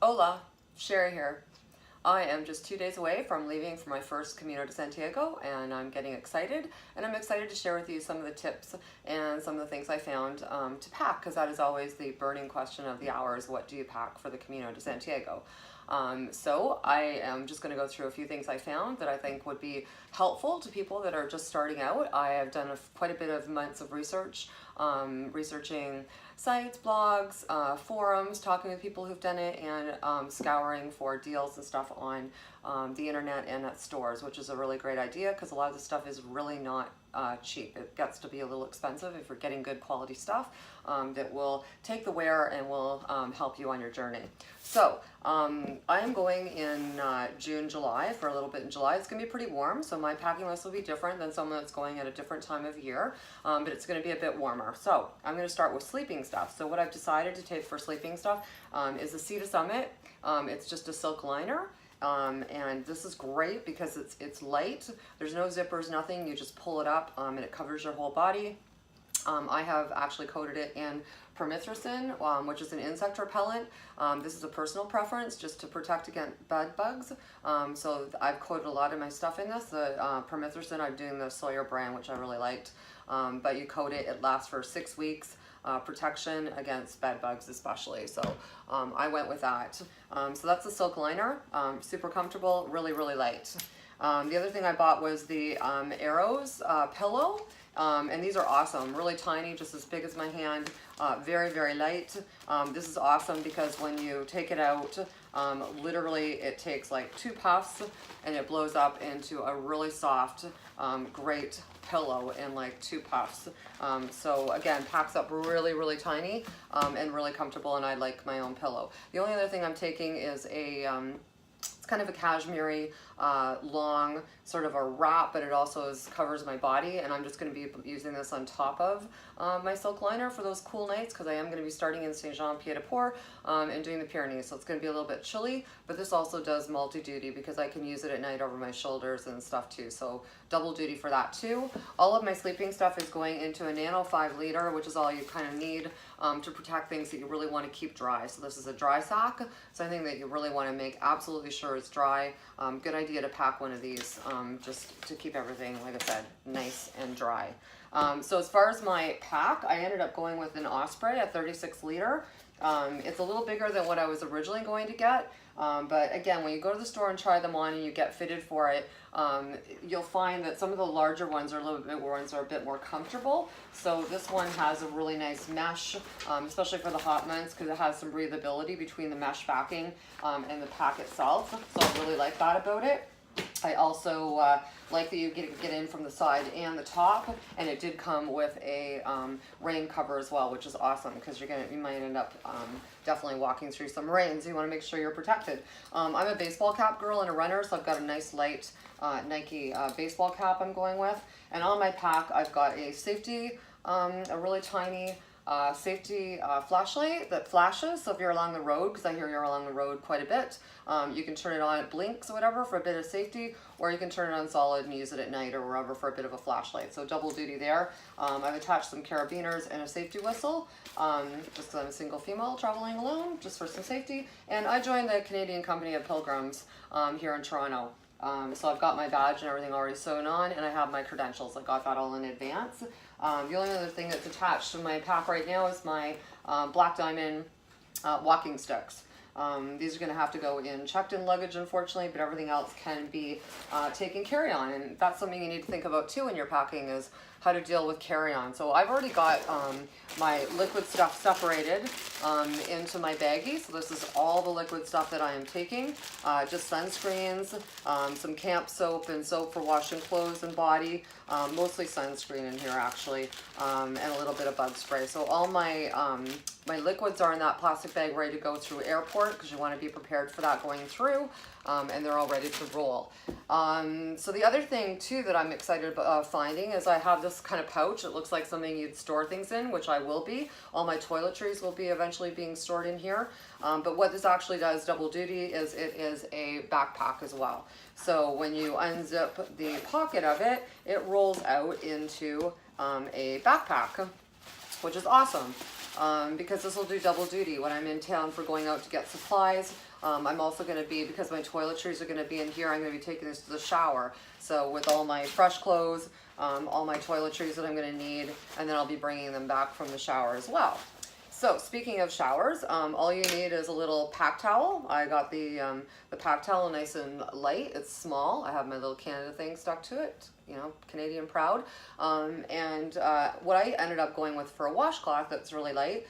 Hola, Sherry here. I am just 2 days away from leaving for my first Camino to Santiago, and I'm getting excited, and I'm excited to share with you some of the tips and some of the things I found to pack, because that is always the burning question of the hour is what do you pack for the Camino to Santiago. So I am just going to go through a few things I found that I think would be helpful to people that are just starting out. I have done quite a bit of months of research, researching sites, blogs, forums, talking with people who've done it, and scouring for deals and stuff on the internet and at stores, which is a really great idea because a lot of the stuff is really not cheap. It gets to be a little expensive if you're getting good quality stuff that will take the wear and will help you on your journey. So I am going in June, July for a little bit in July. It's going to be pretty warm, so my packing list will be different than someone that's going at a different time of year, but it's going to be a bit warmer. So I'm going to start with sleeping stuff. So what I've decided to take for sleeping stuff is the Sea to Summit. It's just a silk liner. And this is great because it's light. There's no zippers, nothing. You just pull it up and it covers your whole body. I have actually coated it in permethrin, which is an insect repellent. This is a personal preference just to protect against bed bugs. So I've coated a lot of my stuff in this. The permethrin, I'm doing the Sawyer brand, which I really liked. But you coat it, it lasts for 6 weeks. Protection against bed bugs especially, so I went with that. So that's the silk liner, super comfortable, really light. The other thing I bought was the Arrows pillow, and these are awesome, really tiny, just as big as my hand, very light. This is awesome because when you take it out, literally it takes like 2 puffs and it blows up into a really soft, great pillow in like 2 puffs. So again, packs up really tiny and really comfortable, and I like my own pillow. The only other thing I'm taking is a it's kind of a cashmere long sort of a wrap, but it also covers my body, and I'm just going to be using this on top of my silk liner for those cool nights because I am going to be starting in Saint-Jean-Pied-de-Port and doing the Pyrenees, so it's going to be a little bit chilly, but this also does multi-duty because I can use it at night over my shoulders and stuff too, so double duty for that too. All of my sleeping stuff is going into a Nano 5 liter, which is all you kind of need to protect things that you really want to keep dry. So this is a dry sack, something that you really want to make absolutely sure it's dry. Good idea to pack one of these just to keep everything, like I said, nice and dry. So as far as my pack, I ended up going with an Osprey, a 36 liter. It's a little bigger than what I was originally going to get, but again, when you go to the store and try them on and you get fitted for it, you'll find that some of the larger ones are a bit more comfortable. So this one has a really nice mesh, especially for the hot months, because it has some breathability between the mesh backing and the pack itself. So I really like that about it. I also like that you get in from the side and the top, and it did come with a rain cover as well, which is awesome because you might end up definitely walking through some rain, so you want to make sure you're protected. I'm a baseball cap girl and a runner, so I've got a nice light Nike baseball cap I'm going with, and on my pack I've got a safety, a really tiny safety flashlight that flashes, so if you're along the road, because I hear you're along the road quite a bit, you can turn it on, it blinks or whatever for a bit of safety, or you can turn it on solid and use it at night or wherever for a bit of a flashlight, so double duty there. I've attached some carabiners and a safety whistle, just because I'm a single female traveling alone, just for some safety, and I joined the Canadian Company of Pilgrims here in Toronto. So I've got my badge and everything already sewn on, and I have my credentials. I got that all in advance. The only other thing that's attached to my pack right now is my Black Diamond walking sticks. These are going to have to go in checked-in luggage, unfortunately, but everything else can be taken carry-on, and that's something you need to think about too when you're packing, is how to deal with carry-on. So I've already got my liquid stuff separated into my baggie. So this is all the liquid stuff that I am taking. Just sunscreens, some camp soap and soap for washing clothes and body, mostly sunscreen in here actually, and a little bit of bug spray. So all my my liquids are in that plastic bag ready to go through airport, because you want to be prepared for that going through, and they're all ready to roll. So the other thing too that I'm excited about finding is I have this kind of pouch. It looks like something you'd store things in, which I will be. All my toiletries will be eventually being stored in here. But what this actually does double duty is it is a backpack as well. So when you unzip the pocket of it, it rolls out into a backpack, which is awesome. because this will do double duty when I'm in town for going out to get supplies. I'm also going to be, because my toiletries are going to be in here, I'm going to be taking this to the shower. So with all my fresh clothes, all my toiletries that I'm going to need, and then I'll be bringing them back from the shower as well. So speaking of showers, all you need is a little pack towel. I got the pack towel nice and light. It's small. I have my little Canada thing stuck to it, you know, Canadian proud. What I ended up going with for a washcloth that's really light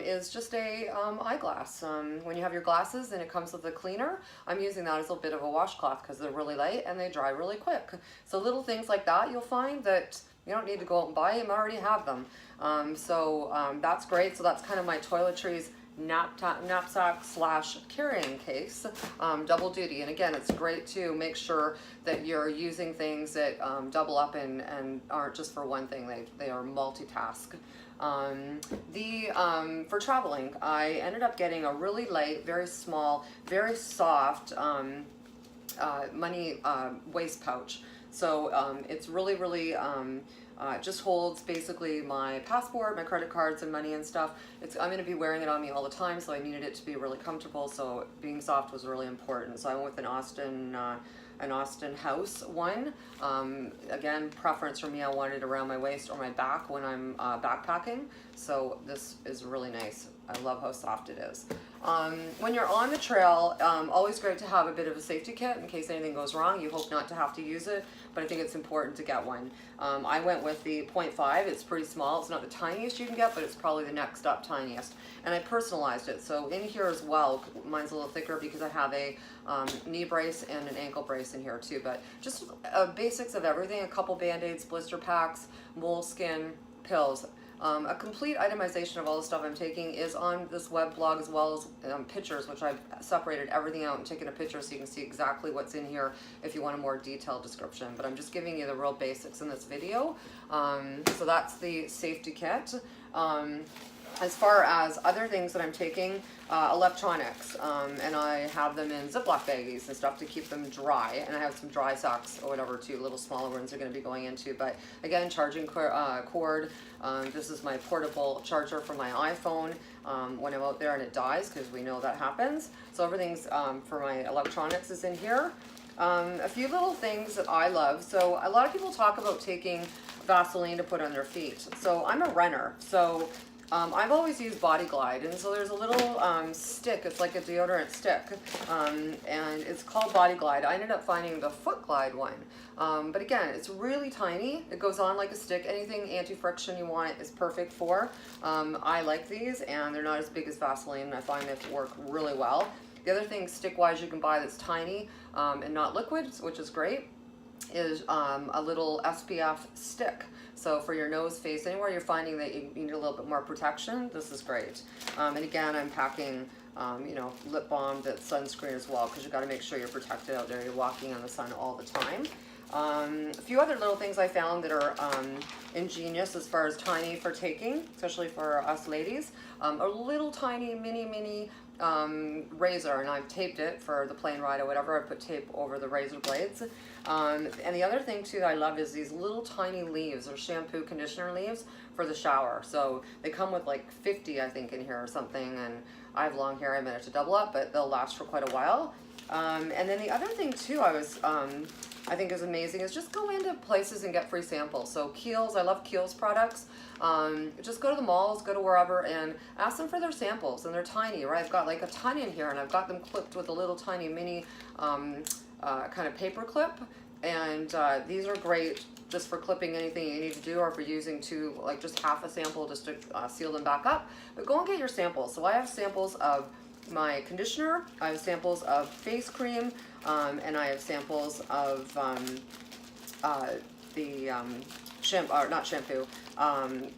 is just a eyeglass. When you have your glasses and it comes with a cleaner, I'm using that as a bit of a washcloth because they're really light and they dry really quick. So little things like that, you'll find that you don't need to go out and buy them, I already have them. That's great. So that's kind of my toiletries knapsack slash carrying case, double duty. And again, it's great to make sure that you're using things that double up and aren't just for one thing. They are multitask. For traveling, I ended up getting a really light, very small, very soft money waist pouch. So it's really, really just holds basically my passport, my credit cards, and money and stuff. I'm going to be wearing it on me all the time, so I needed it to be really comfortable. So being soft was really important. So I went with an Austin House one. Again, preference for me, I wanted it around my waist or my back when I'm backpacking. So this is really nice. I love how soft it is. When you're on the trail, always great to have a bit of a safety kit in case anything goes wrong. You hope not to have to use it, but I think it's important to get one. I went with the 0.5. It's pretty small. It's not the tiniest you can get, but it's probably the next up tiniest. And I personalized it. So in here as well, mine's a little thicker because I have a knee brace and an ankle brace in here too. But just basics of everything, a couple Band-Aids, blister packs, moleskin, pills. A complete itemization of all the stuff I'm taking is on this web blog, as well as pictures, which I've separated everything out and taken a picture so you can see exactly what's in here if you want a more detailed description. But I'm just giving you the real basics in this video. So that's the safety kit. As far as other things that I'm taking, electronics, and I have them in Ziploc baggies and stuff to keep them dry, and I have some dry socks or whatever too, little smaller ones are going to be going into. But again, charging cord, this is my portable charger for my iPhone when I'm out there and it dies, because we know that happens. So everything's for my electronics is in here. A few little things that I love. So a lot of people talk about taking Vaseline to put on their feet. So I'm a runner, so I've always used Body Glide, and so there's a little stick. It's like a deodorant stick, and it's called Body Glide. I ended up finding the Foot Glide one, but again, it's really tiny. It goes on like a stick. Anything anti-friction you want is perfect for. I like these, and they're not as big as Vaseline, and I find they work really well. The other thing stick-wise you can buy that's tiny and not liquid, which is great, is a little SPF stick. So for your nose, face, anywhere you're finding that you need a little bit more protection, this is great. And again, I'm packing, lip balm that's sunscreen as well, because you've got to make sure you're protected out there. You're walking in the sun all the time. A few other little things I found that are ingenious as far as tiny for taking, especially for us ladies. A little tiny mini razor, and I've taped it for the plane ride or whatever. I put tape over the razor blades. And the other thing too that I love is these little tiny leaves, or shampoo conditioner leaves for the shower. So they come with like 50 I think in here or something, and I have long hair, I meant it to double up, but they'll last for quite a while. And then the other thing too I think is amazing is just go into places and get free samples. So Kiehl's, I love Kiehl's products. Just go to the malls, go to wherever, and ask them for their samples. And they're tiny, right? I've got like a ton in here, and I've got them clipped with a little tiny mini kind of paper clip. And these are great just for clipping anything you need to do, or for using to like just half a sample just to seal them back up. But go and get your samples. So I have samples of my conditioner, I have samples of face cream, and I have samples of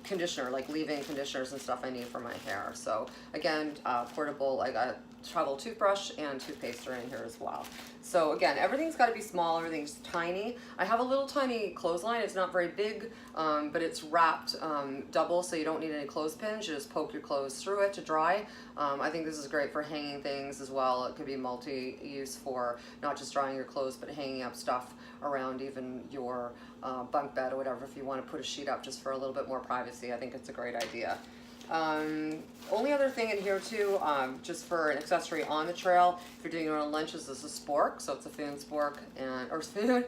conditioner, like leave-in conditioners and stuff I need for my hair. So again, portable, I got travel toothbrush and toothpaste are in here as well. So again, everything's got to be small, everything's tiny. I have a little tiny clothesline. It's not very big, but it's wrapped double, so you don't need any clothespins. You just poke your clothes through it to dry. I think this is great for hanging things as well. It could be multi-use for not just drying your clothes, but hanging up stuff around even your bunk bed or whatever. If you want to put a sheet up just for a little bit more privacy, I think it's a great idea. Only other thing in here too, just for an accessory on the trail, if you're doing your own lunches, is a spork. So it's a spoon, spork, and or spoon,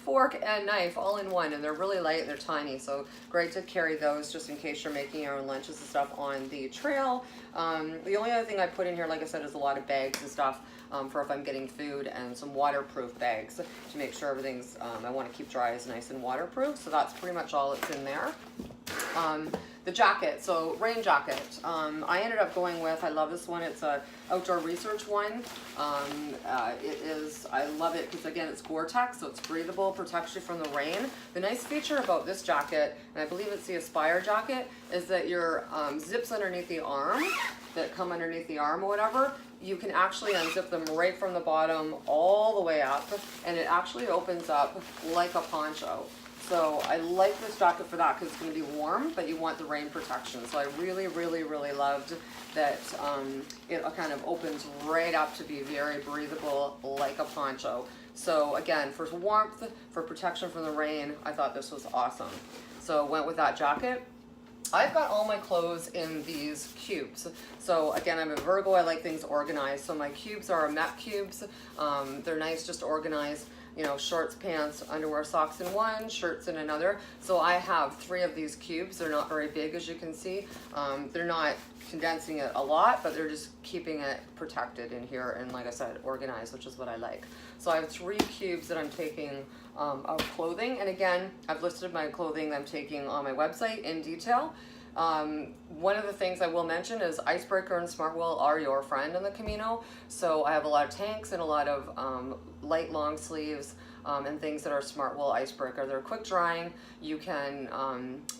fork, and knife all in one, and they're really light and they're tiny, so great to carry those just in case you're making your own lunches and stuff on the trail. The only other thing I put in here, like I said, is a lot of bags and stuff for if I'm getting food, and some waterproof bags to make sure everything's, I want to keep dry, is nice and waterproof, so that's pretty much all that's in there. The jacket, so rain jacket, I ended up going with, I love this one, it's a outdoor research one. It is, I love it because again it's Gore-Tex, so it's breathable, protects you from the rain. The nice feature about this jacket, and I believe it's the Aspire jacket, is that your zips underneath the arm, that come underneath the arm or whatever, you can actually unzip them right from the bottom all the way up, and it actually opens up like a poncho. So I like this jacket for that because it's going to be warm, but you want the rain protection. So I really, really, really loved that it kind of opens right up to be very breathable like a poncho. So again, for warmth, for protection from the rain, I thought this was awesome. So went with that jacket. I've got all my clothes in these cubes. So again, I'm a Virgo, I like things organized. So my cubes are Met cubes. They're nice just organized. You know, shorts, pants, underwear, socks in one, shirts in another. So I have 3 of these cubes. They're not very big, as you can see. They're not condensing it a lot, but they're just keeping it protected in here and, like I said, organized, which is what I like. So I have 3 cubes that I'm taking of clothing. And again, I've listed my clothing that I'm taking on my website in detail. One of the things I will mention is Icebreaker and Smartwool are your friend on the Camino. So I have a lot of tanks and a lot of light long sleeves and things that are Smartwool Icebreaker. They're quick drying. You can,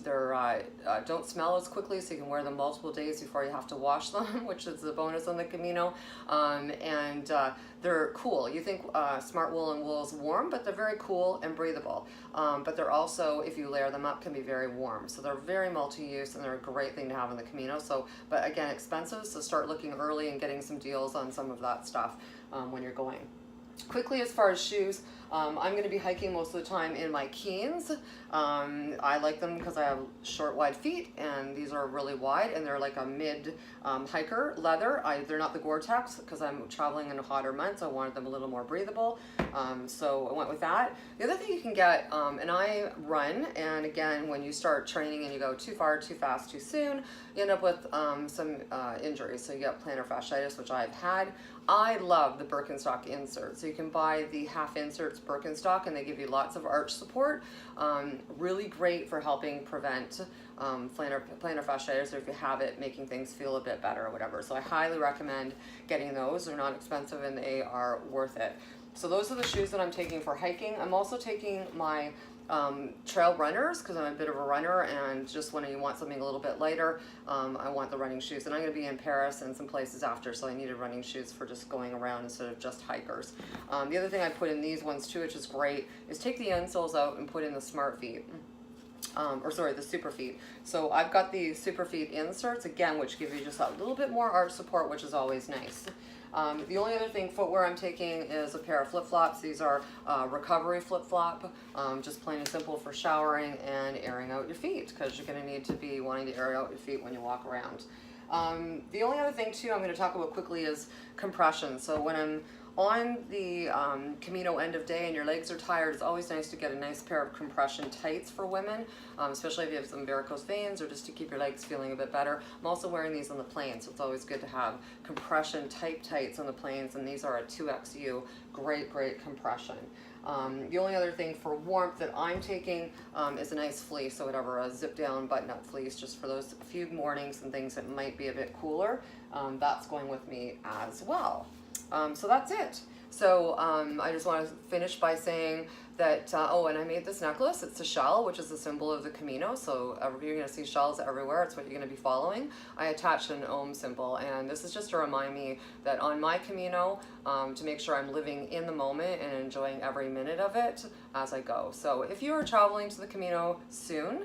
don't smell as quickly, so you can wear them multiple days before you have to wash them, which is the bonus on the Camino. They're cool. You think Smartwool and wool is warm, but they're very cool and breathable. But they're also, if you layer them up, can be very warm. So they're very multi-use, and they're a great thing to have on the Camino. So, but again, expensive, so start looking early and getting some deals on some of that stuff when you're going. Quickly, as far as shoes, I'm going to be hiking most of the time in my Keens. I like them because I have short, wide feet, and these are really wide, and they're like a mid hiker leather. They're not the Gore-Tex because I'm traveling in hotter months. I wanted them a little more breathable, so I went with that. The other thing you can get, and I run, and again, when you start training and you go too far, too fast, too soon, you end up with some injuries. So you get plantar fasciitis, which I've had. I love the Birkenstock insert. So you can buy the half inserts Birkenstock, and they give you lots of arch support. Really great for helping prevent plantar fasciitis, or if you have it, making things feel a bit better or whatever. So I highly recommend getting those. They're not expensive and they are worth it. So those are the shoes that I'm taking for hiking. I'm also taking my trail runners because I'm a bit of a runner, and just when you want something a little bit lighter, I want the running shoes. And I'm going to be in Paris and some places after, so I needed running shoes for just going around instead of just hikers. The other thing I put in these ones too, which is great, is take the insoles out and put in the Smart Feet. The Super Feet. So I've got the Super Feet inserts, again, which give you just a little bit more arch support, which is always nice. The only other thing, footwear I'm taking is a pair of flip-flops. These are recovery flip-flop, just plain and simple for showering and airing out your feet, because you're going to need to be wanting to air out your feet when you walk around. The only other thing too I'm going to talk about quickly is compression. So when I'm on the Camino end of day and your legs are tired, it's always nice to get a nice pair of compression tights for women, especially if you have some varicose veins or just to keep your legs feeling a bit better. I'm also wearing these on the planes, so it's always good to have compression type tights on the planes, and these are a 2XU, great compression. The only other thing for warmth that I'm taking is a nice fleece, so whatever, a zip down button up fleece, just for those few mornings and things that might be a bit cooler. That's going with me as well. So that's it. So I just want to finish by saying that, and I made this necklace. It's a shell, which is a symbol of the Camino. So you're going to see shells everywhere. It's what you're going to be following. I attached an Ohm symbol, and this is just to remind me that on my Camino, to make sure I'm living in the moment and enjoying every minute of it as I go. So if you are traveling to the Camino soon,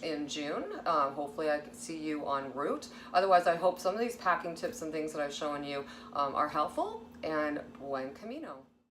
in June, hopefully I can see you en route. Otherwise, I hope some of these packing tips and things that I've shown you are helpful, and buen camino.